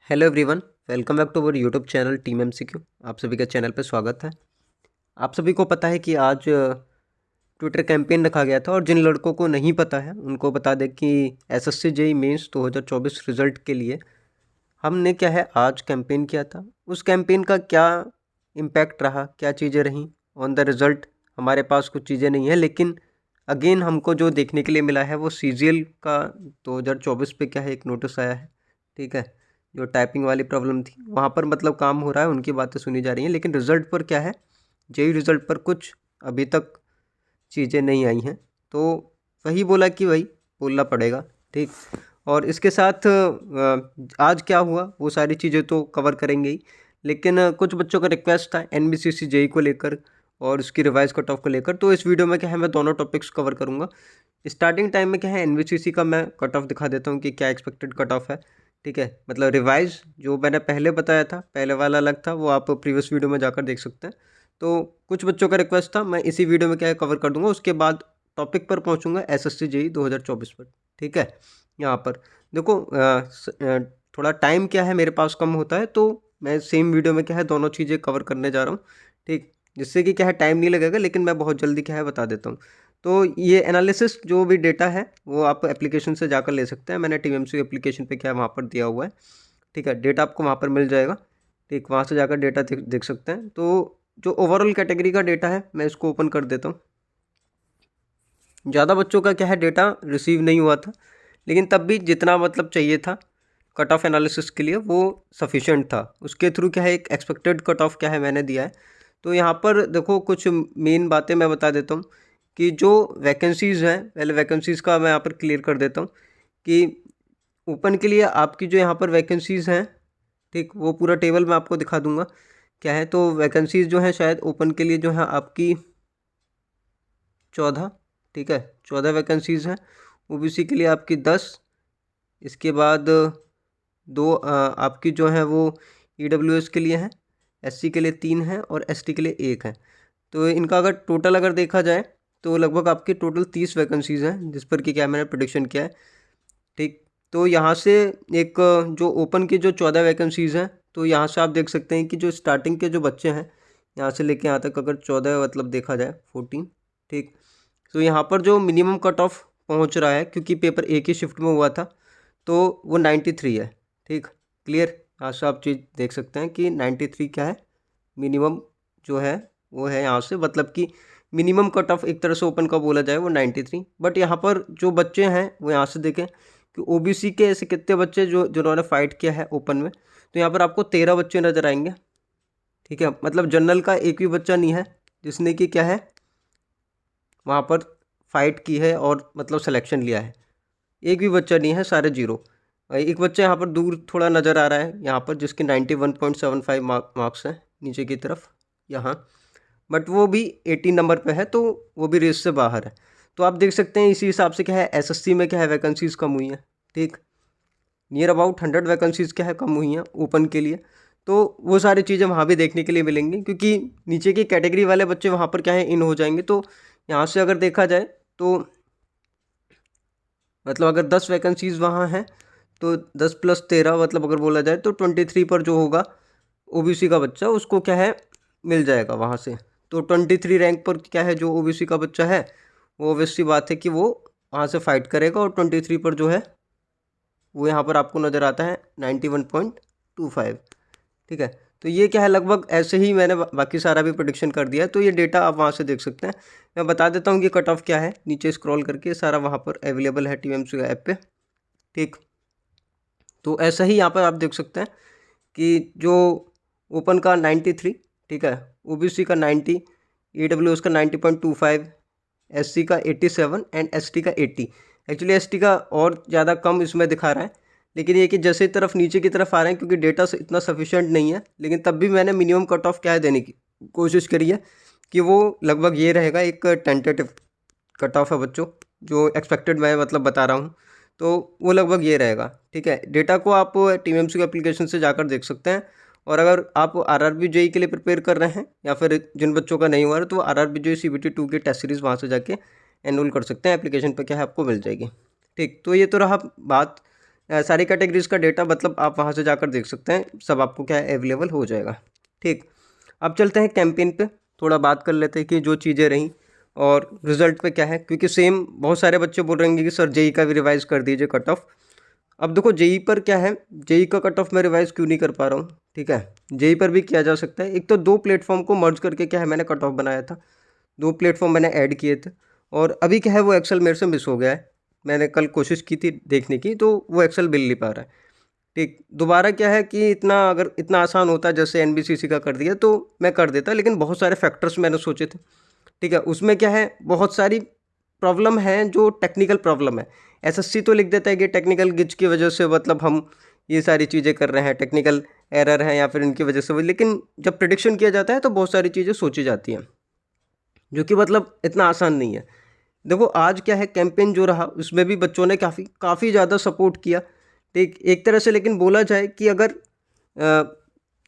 Hello everyone, welcome back to our YouTube channel team MCQ. आप सभी का channel पर स्वागत है। आप सभी को पता है कि आज ट्विटर कैंपेन रखा गया था और जिन लड़कों को नहीं पता है उनको बता दें कि एसएससी जेईई मेंस 2024 रिजल्ट के लिए हमने क्या है आज कैंपेन किया था। उस कैंपेन का क्या इम्पैक्ट रहा, क्या चीज़ें रहीं ऑन द रिज़ल्ट, हमारे पास कुछ चीज़ें नहीं है, लेकिन अगेन हमको जो देखने के लिए मिला है वो सीजीएल का 2024 पे क्या है एक नोटिस आया है। ठीक है, जो टाइपिंग वाली प्रॉब्लम थी वहाँ पर मतलब काम हो रहा है, उनकी बातें सुनी जा रही हैं, लेकिन रिज़ल्ट पर क्या है, जेईई रिज़ल्ट पर कुछ अभी तक चीज़ें नहीं आई हैं। तो वही बोला कि वही बोलना पड़ेगा। ठीक, और इसके साथ आज क्या हुआ वो सारी चीज़ें तो कवर करेंगे ही, लेकिन कुछ बच्चों का रिक्वेस्ट था एनबीसीसी जेईई को लेकर और उसकी रिवाइज कट ऑफ को लेकर। तो इस वीडियो में क्या है मैं दोनों टॉपिक्स कवर करूँगा। स्टार्टिंग टाइम में क्या है एनबीसीसी का मैं कट ऑफ दिखा देता हूँ कि क्या एक्सपेक्टेड कट ऑफ है। ठीक है, मतलब रिवाइज जो मैंने पहले बताया था, पहले वाला अलग था, वो आप प्रीवियस वीडियो में जाकर देख सकते हैं। तो कुछ बच्चों का रिक्वेस्ट था, मैं इसी वीडियो में क्या है कवर कर दूंगा। उसके बाद टॉपिक पर पहुंचूंगा एसएससी जेईई 2024 पर। ठीक है, यहाँ पर देखो थोड़ा टाइम क्या है मेरे पास कम होता है, तो मैं सेम वीडियो में क्या है दोनों चीज़ें कवर करने जा रहा हूँ। ठीक, जिससे कि क्या है टाइम नहीं लगेगा, लेकिन मैं बहुत जल्दी क्या है बता देता हूँ। तो ये एनालिसिस जो भी डेटा है वो आप एप्लीकेशन से जाकर ले सकते हैं। मैंने टीएमसी एप्लीकेशन पे क्या है वहाँ पर दिया हुआ है। ठीक है, डेटा आपको वहाँ पर मिल जाएगा। ठीक, वहाँ से जाकर डेटा देख सकते हैं। तो जो ओवरऑल कैटेगरी का डेटा है मैं इसको ओपन कर देता हूँ। ज़्यादा बच्चों का क्या है डेटा रिसीव नहीं हुआ था, लेकिन तब भी जितना मतलब चाहिए था कट ऑफ एनालिसिस के लिए वो सफिशेंट था। उसके थ्रू क्या है एक एक्सपेक्टेड कट ऑफ क्या है मैंने दिया है। तो यहाँ पर देखो कुछ मेन बातें मैं बता देता हूँ कि जो वैकेंसीज़ हैं, पहले वैकेंसीज़ का मैं यहाँ पर क्लियर कर देता हूँ कि ओपन के लिए आपकी जो यहाँ पर वैकेंसीज़ हैं, ठीक, वो पूरा टेबल मैं आपको दिखा दूंगा क्या है। तो वैकेंसीज़ जो हैं शायद ओपन के लिए जो है आपकी 14, ठीक है 14 वैकेंसीज़ हैं। ओबीसी के लिए आपकी 10, इसके बाद दो आपकी जो है वो ईडब्ल्यूएस के लिए हैं, एससी के लिए 3 हैं और एसटी के लिए 1 है। तो इनका अगर टोटल अगर देखा जाए तो लगभग आपकी टोटल 30 वैकेंसीज़ हैं, जिस पर कि क्या मैंने प्रेडिक्शन किया है। ठीक, तो यहाँ से एक जो ओपन की जो 14 वैकेंसीज़ हैं, तो यहाँ से आप देख सकते हैं कि जो स्टार्टिंग के जो बच्चे हैं यहाँ से लेके यहाँ तक अगर 14 मतलब देखा जाए 14, ठीक, तो यहाँ पर जो मिनिमम कट ऑफ पहुँच रहा है, क्योंकि पेपर एक ही शिफ्ट में हुआ था, तो वो 93 है। ठीक, क्लियर, यहाँ से आप चीज़ देख सकते हैं कि 93 क्या है मिनिमम जो है वो है। यहाँ से मतलब कि मिनिमम कट ऑफ एक तरह से ओपन का बोला जाए वो 93। बट यहाँ पर जो बच्चे हैं वो यहाँ से देखें कि ओबीसी के ऐसे कितने बच्चे जिन्होंने फाइट किया है ओपन में, तो यहाँ पर आपको 13 बच्चे नज़र आएंगे। ठीक है, मतलब जनरल का एक भी बच्चा नहीं है जिसने कि क्या है वहाँ पर फाइट की है और मतलब सिलेक्शन लिया है। एक भी बच्चा नहीं है, सारे जीरो। एक बच्चा यहाँ पर दूर थोड़ा नज़र आ रहा है यहाँ पर, जिसके 91.75 मार्क्स हैं नीचे की तरफ यहाँ, बट वो भी 18 नंबर पे है, तो वो भी रेस से बाहर है। तो आप देख सकते हैं इसी हिसाब से क्या है एसएससी में क्या है वैकेंसीज़ कम हुई हैं। ठीक, नियर अबाउट 100 वैकेंसीज़ क्या है कम हुई हैं ओपन के लिए। तो वो सारी चीज़ें वहाँ भी देखने के लिए मिलेंगी, क्योंकि नीचे की कैटेगरी वाले बच्चे वहाँ पर क्या है इन हो जाएंगे। तो यहाँ से अगर देखा जाए तो मतलब अगर 10 वैकेंसीज़ वहाँ हैं तो 10 + 13 मतलब अगर बोला जाए तो 23 पर जो होगा ओबीसी का बच्चा उसको क्या है मिल जाएगा वहाँ से। तो 23 रैंक पर क्या है जो ओबीसी का बच्चा है वो ऑब्वियस सी बात है कि वो वहाँ से फाइट करेगा, और 23 पर जो है वो यहाँ पर आपको नज़र आता है 91.25। ठीक है, तो ये क्या है लगभग ऐसे ही मैंने बाकी सारा भी प्रेडिक्शन कर दिया है। तो ये डेटा आप वहाँ से देख सकते हैं। मैं बता देता हूँ कि कट ऑफ क्या है, नीचे स्क्रॉल करके सारा वहाँ पर अवेलेबल है टीएमसी ऐप पे। ठीक, तो ऐसा ही यहाँ पर आप देख सकते हैं कि जो ओपन का 93, ठीक है, ओबीसी का 90, ईडब्ल्यूएस का 90.25, एससी का 87 एंड एसटी का 80। एक्चुअली एसटी का और ज़्यादा कम इसमें दिखा रहा है, लेकिन ये कि जैसे तरफ नीचे की तरफ आ रहे हैं क्योंकि डेटा इतना सफिशिएंट नहीं है, लेकिन तब भी मैंने मिनिमम कट ऑफ क्या है देने की कोशिश करी है कि वो लगभग ये रहेगा। एक टेंटेटिव कट ऑफ है बच्चों, जो एक्सपेक्टेड मैं मतलब बता रहा हूँ, तो वो लगभग ये रहेगा। ठीक है, डेटा को आप टीएमसी एप्लीकेशन से जाकर देख सकते हैं। और अगर आप आरआरबी जेईई के लिए प्रिपेयर कर रहे हैं या फिर जिन बच्चों का नहीं हुआ है, तो आरआरबी जेईई सीबीटी 2 की टेस्ट सीरीज़ वहाँ से जाके एनरोल कर सकते हैं। एप्लीकेशन पर क्या है आपको मिल जाएगी। ठीक, तो ये तो रहा बात सारी कैटेगरीज का डेटा मतलब आप वहाँ से जाकर देख सकते हैं, सब आपको क्या है अवेलेबल हो जाएगा। ठीक, अब चलते हैं कैंपेन पे, थोड़ा बात कर लेते हैं कि जो चीज़ें रहीं और रिजल्ट पे क्या है, क्योंकि सेम बहुत सारे बच्चे बोल रहे हैं कि सर जेई का भी रिवाइज़ कर दीजिए कट ऑफ। अब देखो जेई पर क्या है, जेई का कट ऑफ मैं रिवाइज़ क्यों नहीं कर पा रहा हूँ, ठीक है, जेई पर भी किया जा सकता है। एक तो 2 प्लेटफॉर्म को मर्ज करके क्या है मैंने कट ऑफ बनाया था, 2 प्लेटफॉर्म मैंने ऐड किए थे, और अभी क्या है वो एक्सेल मेरे से मिस हो गया है। मैंने कल कोशिश की थी देखने की, तो वो एक्सेल मिल नहीं पा रहा है। ठीक, दोबारा क्या है कि अगर इतना आसान होता जैसे एनबीसीसी का कर दिया तो मैं कर देता, लेकिन बहुत सारे फैक्टर्स मैंने सोचे थे। ठीक है, उसमें क्या है बहुत सारी प्रॉब्लम है जो टेक्निकल प्रॉब्लम है। एसएससी तो लिख देता है कि टेक्निकल ग्लिच की वजह से मतलब हम ये सारी चीज़ें कर रहे हैं, टेक्निकल एरर है या फिर इनकी वजह से, लेकिन जब प्रिडिक्शन किया जाता है तो बहुत सारी चीज़ें सोची जाती हैं जो कि मतलब इतना आसान नहीं है। देखो आज क्या है कैंपेन जो रहा उसमें भी बच्चों ने काफ़ी ज़्यादा सपोर्ट किया। ठीक, एक तरह से लेकिन बोला जाए कि अगर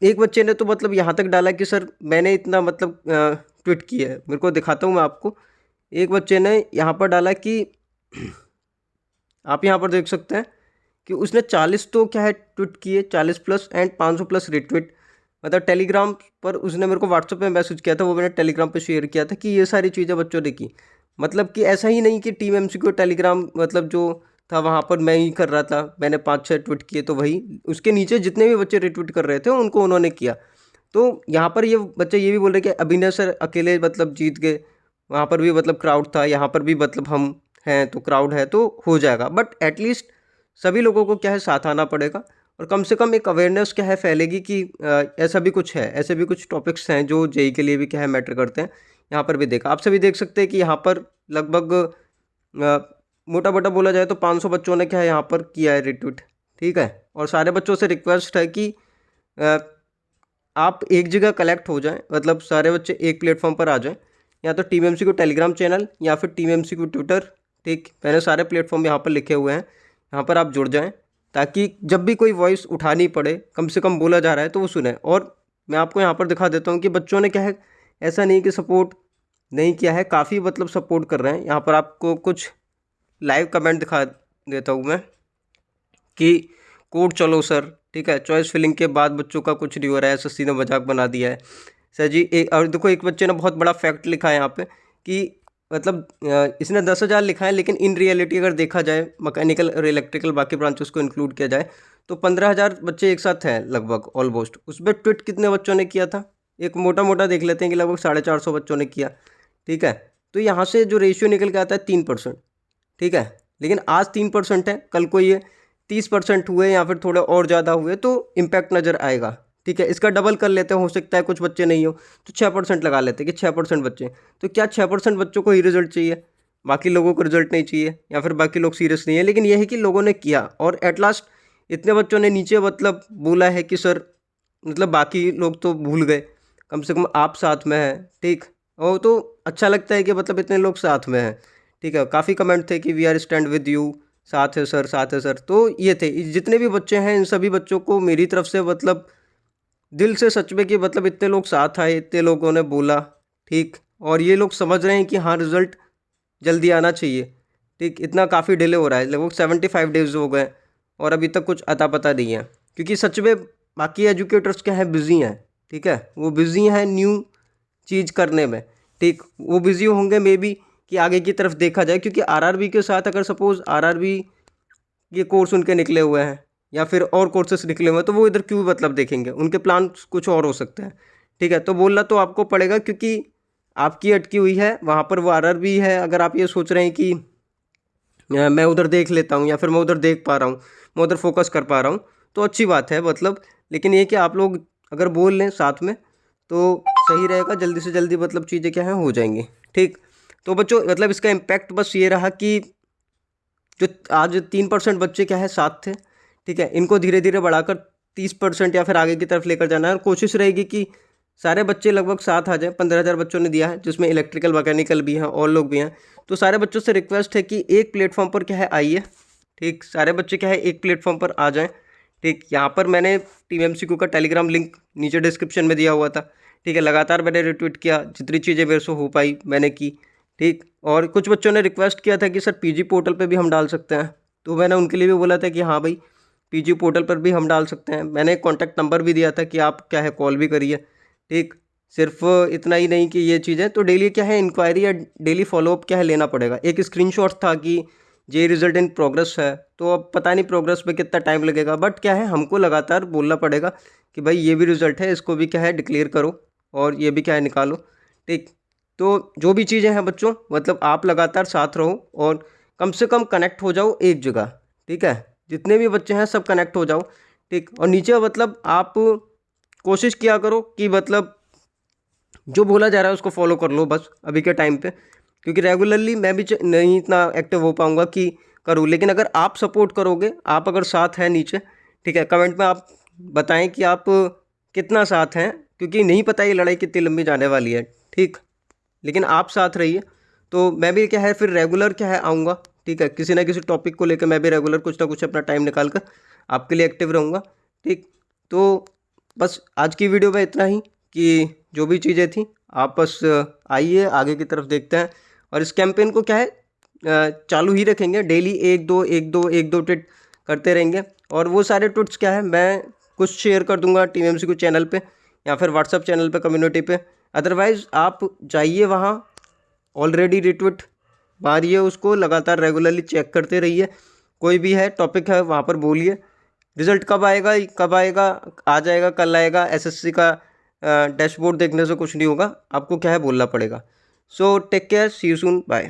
एक बच्चे ने तो मतलब यहाँ तक डाला कि सर मैंने इतना मतलब ट्वीट किया है, मेरे को दिखाता हूँ मैं आपको। एक बच्चे ने यहाँ पर डाला कि आप यहाँ पर देख सकते हैं कि उसने 40 तो क्या है ट्वीट किए, 40 प्लस एंड 500 प्लस रिट्वीट। मतलब टेलीग्राम पर उसने मेरे को व्हाट्सएप पे मैसेज किया था, वो मैंने टेलीग्राम पे शेयर किया था कि ये सारी चीज़ें बच्चों ने की। मतलब कि ऐसा ही नहीं कि टीम एमसीक्यू टेलीग्राम मतलब जो था वहाँ पर मैं ही कर रहा था, मैंने 5-6 ट्वीट किए तो वही उसके नीचे जितने भी बच्चे रिट्वीट कर रहे थे उनको उन्होंने किया। तो यहाँ पर ये बच्चे ये भी बोल रहे कि अभिनय सर अकेले मतलब जीत गए, वहाँ पर भी मतलब क्राउड था, यहाँ पर भी मतलब हम हैं तो क्राउड है तो हो जाएगा, बट एटलीस्ट सभी लोगों को क्या है साथ आना पड़ेगा और कम से कम एक अवेयरनेस क्या है फैलेगी कि ऐसा भी कुछ है, ऐसे भी कुछ टॉपिक्स हैं जो जेई के लिए भी क्या है मैटर करते हैं। यहाँ पर भी देखा, आप सभी देख सकते हैं कि यहाँ पर लगभग मोटा मोटा बोला जाए तो 500 बच्चों ने क्या है यहाँ पर किया है रिट्वीट। ठीक है, और सारे बच्चों से रिक्वेस्ट है कि आप एक जगह कलेक्ट हो जाएं, मतलब सारे बच्चे एक प्लेटफॉर्म पर आ जाएं, या तो टीम एमसीक्यू टेलीग्राम चैनल या फिर टीम एमसीक्यू ट्विटर। ठीक, मैंने सारे प्लेटफॉर्म यहाँ पर लिखे हुए हैं, यहाँ पर आप जुड़ जाएं ताकि जब भी कोई वॉइस उठानी पड़े कम से कम बोला जा रहा है तो वो सुने। और मैं आपको यहाँ पर दिखा देता हूँ कि बच्चों ने क्या है ऐसा नहीं कि सपोर्ट नहीं किया है, काफ़ी मतलब सपोर्ट कर रहे हैं। यहाँ पर आपको कुछ लाइव कमेंट दिखा देता हूँ मैं कि कोड चलो सर, ठीक है, चॉइस फिलिंग के बाद बच्चों का कुछ नहीं हो रहा है, एसएससी ने मजाक बना दिया है सर जी। एक और देखो एक बच्चे ने बहुत बड़ा फैक्ट लिखा है यहाँ पे कि मतलब इसने 10,000 लिखा है, लेकिन इन रियलिटी अगर देखा जाए मैकेनिकल और इलेक्ट्रिकल बाकी ब्रांचेस को इंक्लूड किया जाए तो 15,000 बच्चे एक साथ हैं लगभग ऑलमोस्ट। उसमें ट्वीट कितने बच्चों ने किया था, एक मोटा मोटा देख लेते हैं कि लगभग 450 बच्चों ने किया। ठीक है, तो यहाँ से जो रेशियो निकल के आता है 3%। ठीक है, लेकिन आज 3% है, कल को ये 30% हुए या फिर थोड़े और ज़्यादा हुए तो इम्पैक्ट नज़र आएगा। ठीक है, इसका डबल कर लेते हैं, हो सकता है कुछ बच्चे नहीं हो तो 6% लगा लेते हैं कि 6% बच्चे। तो क्या 6% बच्चों को ही रिजल्ट चाहिए, बाकी लोगों को रिजल्ट नहीं चाहिए या फिर बाकी लोग सीरियस नहीं है? लेकिन यह है कि लोगों ने किया और एट लास्ट इतने बच्चों ने नीचे मतलब बोला है कि सर मतलब बाकी लोग तो भूल गए, कम से कम आप साथ में हैं। ठीक, और तो अच्छा लगता है कि मतलब इतने लोग साथ में हैं। ठीक है, काफ़ी कमेंट थे कि we are stand with you, साथ है सर, साथ है सर। तो ये थे जितने भी बच्चे हैं इन सभी बच्चों को मेरी तरफ से मतलब दिल से सच में कि मतलब इतने लोग साथ आए, इतने लोगों ने बोला। ठीक, और ये लोग समझ रहे हैं कि हाँ रिज़ल्ट जल्दी आना चाहिए। ठीक, इतना काफ़ी डिले हो रहा है, लगभग 75 डेज़ हो गए और अभी तक कुछ अता पता नहीं है, क्योंकि सच में बाकी एजुकेटर्स क्या है बिज़ी हैं। ठीक है, वो बिज़ी हैं न्यू चीज़ करने में। ठीक, वो बिज़ी होंगे मे बी कि आगे की तरफ देखा जाए, क्योंकि आरआरबी के साथ अगर सपोज़ आरआरबी ये कोर्स उनके निकले हुए हैं या फिर और कोर्सेस निकले हुए हैं तो वो इधर क्यों मतलब देखेंगे, उनके प्लान कुछ और हो सकते हैं। ठीक है, तो बोलना तो आपको पड़ेगा क्योंकि आपकी अटकी हुई है वहाँ पर वो आरआरबी है। अगर आप ये सोच रहे हैं कि मैं उधर देख लेता हूँ या फिर मैं उधर देख पा रहा हूँ, मैं उधर फोकस कर पा रहा हूँ तो अच्छी बात है मतलब, लेकिन ये कि आप लोग अगर बोल लें साथ में तो सही रहेगा, जल्दी से जल्दी मतलब चीज़ें क्या हैं हो जाएंगी। ठीक, तो बच्चों मतलब इसका इम्पैक्ट बस ये रहा कि जो आज 3% बच्चे क्या है साथ थे, ठीक है, इनको धीरे धीरे बढ़ाकर 30% या फिर आगे की तरफ लेकर जाना है। और कोशिश रहेगी कि सारे बच्चे लगभग साथ आ जाएं। 15,000 बच्चों ने दिया है जिसमें इलेक्ट्रिकल मैकेनिकल भी हैं और लोग भी हैं। तो सारे बच्चों से रिक्वेस्ट है कि एक प्लेटफॉर्म पर क्या है आइए। ठीक, सारे बच्चे क्या है एक प्लेटफॉर्म पर आ जाएँ। ठीक, यहाँ पर मैंने टीम एमसीक्यू का टेलीग्राम लिंक नीचे डिस्क्रिप्शन में दिया हुआ था। ठीक है, लगातार मैंने रिट्वीट किया, जितनी चीज़ें मेरे से हो पाई मैंने की। ठीक, और कुछ बच्चों ने रिक्वेस्ट किया था कि सर पीजी पोर्टल पे भी हम डाल सकते हैं, तो मैंने उनके लिए भी बोला था कि हाँ भाई पीजी पोर्टल पर भी हम डाल सकते हैं। मैंने कॉन्टैक्ट नंबर भी दिया था कि आप क्या है कॉल भी करिए, ठीक। सिर्फ इतना ही नहीं कि ये चीज़ है, तो डेली क्या है इंक्वायरी या डेली फॉलोअप क्या है लेना पड़ेगा। एक स्क्रीनशॉट था कि जे रिजल्ट इन प्रोग्रेस है, तो अब पता नहीं प्रोग्रेस पे कितना टाइम लगेगा, बट क्या है हमको लगातार बोलना पड़ेगा कि भाई ये भी रिजल्ट है, इसको भी क्या है डिक्लेयर करो और ये भी क्या है निकालो, ठीक। तो जो भी चीज़ें हैं बच्चों, मतलब आप लगातार साथ रहो और कम से कम कनेक्ट हो जाओ एक जगह, ठीक है। जितने भी बच्चे हैं सब कनेक्ट हो जाओ, ठीक। और नीचे मतलब आप कोशिश किया करो कि मतलब जो बोला जा रहा है उसको फॉलो कर लो बस अभी के टाइम पे, क्योंकि रेगुलरली मैं भी नहीं इतना एक्टिव हो पाऊँगा कि करूँ। लेकिन अगर आप सपोर्ट करोगे, आप अगर साथ हैं नीचे, ठीक है, कमेंट में आप बताएं कि आप कितना साथ हैं, क्योंकि नहीं पता ये लड़ाई कितनी लंबी जाने वाली है, ठीक। लेकिन आप साथ रहिए, तो मैं भी क्या है फिर रेगुलर क्या है आऊँगा, ठीक है। किसी ना किसी टॉपिक को लेकर मैं भी रेगुलर कुछ ना कुछ अपना टाइम निकाल कर आपके लिए एक्टिव रहूँगा, ठीक। तो बस आज की वीडियो में इतना ही कि जो भी चीज़ें थी आप बस आइए आगे की तरफ देखते हैं। और इस कैंपेन को क्या है चालू ही रखेंगे, डेली एक दो ट्वीट करते रहेंगे। और वो सारे ट्वीट्स क्या है मैं कुछ शेयर कर दूंगा टीम एमसीक्यू चैनल पे या फिर व्हाट्सअप चैनल पे कम्युनिटी पे। अदरवाइज़ आप जाइए वहाँ, ऑलरेडी रिट्वीट मारिए उसको, लगातार रेगुलरली चेक करते रहिए। कोई भी है टॉपिक है वहाँ पर बोलिए। रिज़ल्ट कब आएगा कब आएगा, आ जाएगा कल आएगा, एसएससी का डैशबोर्ड देखने से कुछ नहीं होगा, आपको क्या है बोलना पड़ेगा। So take care, see you soon, bye.